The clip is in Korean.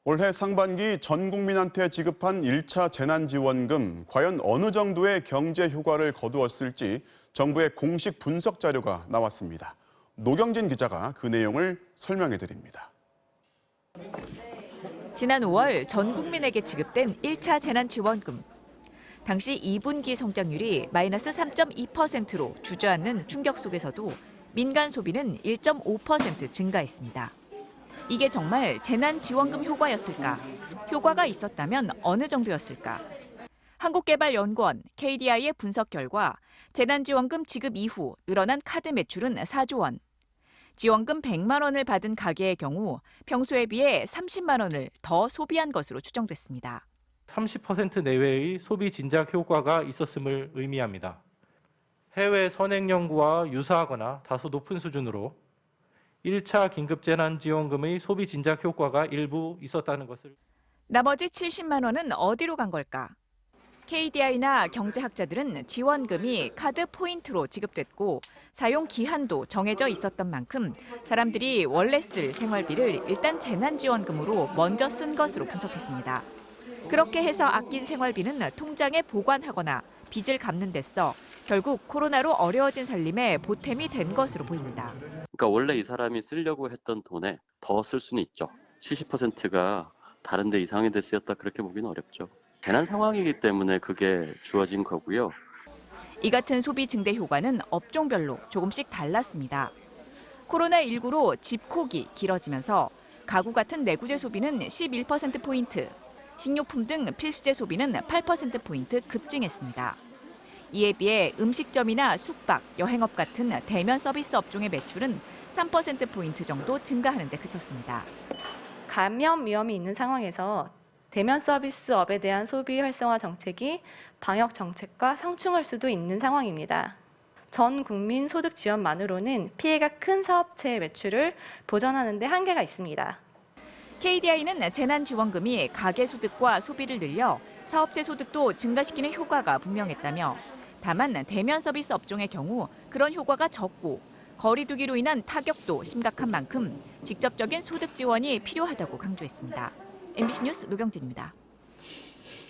올해 상반기 전 국민한테 지급한 1차 재난지원금, 과연 어느 정도의 경제 효과를 거두었을지 정부의 공식 분석 자료가 나왔습니다. 노경진 기자가 그 내용을 설명해 드립니다. 지난 5월 전 국민에게 지급된 1차 재난지원금. 당시 2분기 성장률이 마이너스 3.2%로 주저앉는 충격 속에서도 민간 소비는 1.5% 증가했습니다. 이게 정말 재난지원금 효과였을까? 효과가 있었다면 어느 정도였을까? 한국개발연구원 KDI의 분석 결과 재난지원금 지급 이후 늘어난 카드 매출은 4조 원. 지원금 100만 원을 받은 가계의 경우 평소에 비해 30만 원을 더 소비한 것으로 추정됐습니다. 30% 내외의 소비 진작 효과가 있었음을 의미합니다. 해외 선행 연구와 유사하거나 다소 높은 수준으로 1차 긴급재난지원금의 소비 진작 효과가 일부 있었다는 것을. 나머지 70만 원은 어디로 간 걸까? KDI나 경제학자들은 지원금이 카드 포인트로 지급됐고 사용 기한도 정해져 있었던 만큼 사람들이 원래 쓸 생활비를 일단 재난지원금으로 먼저 쓴 것으로 분석했습니다. 그렇게 해서 아낀 생활비는 통장에 보관하거나 빚을 갚는 데 써 결국 코로나로 어려워진 살림에 보탬이 된 것으로 보입니다. 그러니까 원래 이 사람이 쓰려고 했던 돈에 더 쓸 수는 있죠. 70%가 다른 데 이상한 데 쓰였다 그렇게 보기는 어렵죠. 재난 상황이기 때문에 그게 주어진 거고요. 이 같은 소비 증대 효과는 업종별로 조금씩 달랐습니다. 코로나19로 집콕이 길어지면서 가구 같은 내구재 소비는 11%포인트, 식료품 등 필수재 소비는 8%포인트 급증했습니다. 이에 비해 음식점이나 숙박, 여행업 같은 대면 서비스 업종의 매출은 3%포인트 정도 증가하는 데 그쳤습니다. 감염 위험이 있는 상황에서 대면 서비스업에 대한 소비 활성화 정책이 방역 정책과 상충할 수도 있는 상황입니다. 전 국민 소득 지원만으로는 피해가 큰 사업체의 매출을 보전하는 데 한계가 있습니다. KDI는 재난지원금이 가계 소득과 소비를 늘려 사업체 소득도 증가시키는 효과가 분명했다며 다만 대면 서비스 업종의 경우 그런 효과가 적고 거리 두기로 인한 타격도 심각한 만큼 직접적인 소득 지원이 필요하다고 강조했습니다. MBC 뉴스 노경진입니다.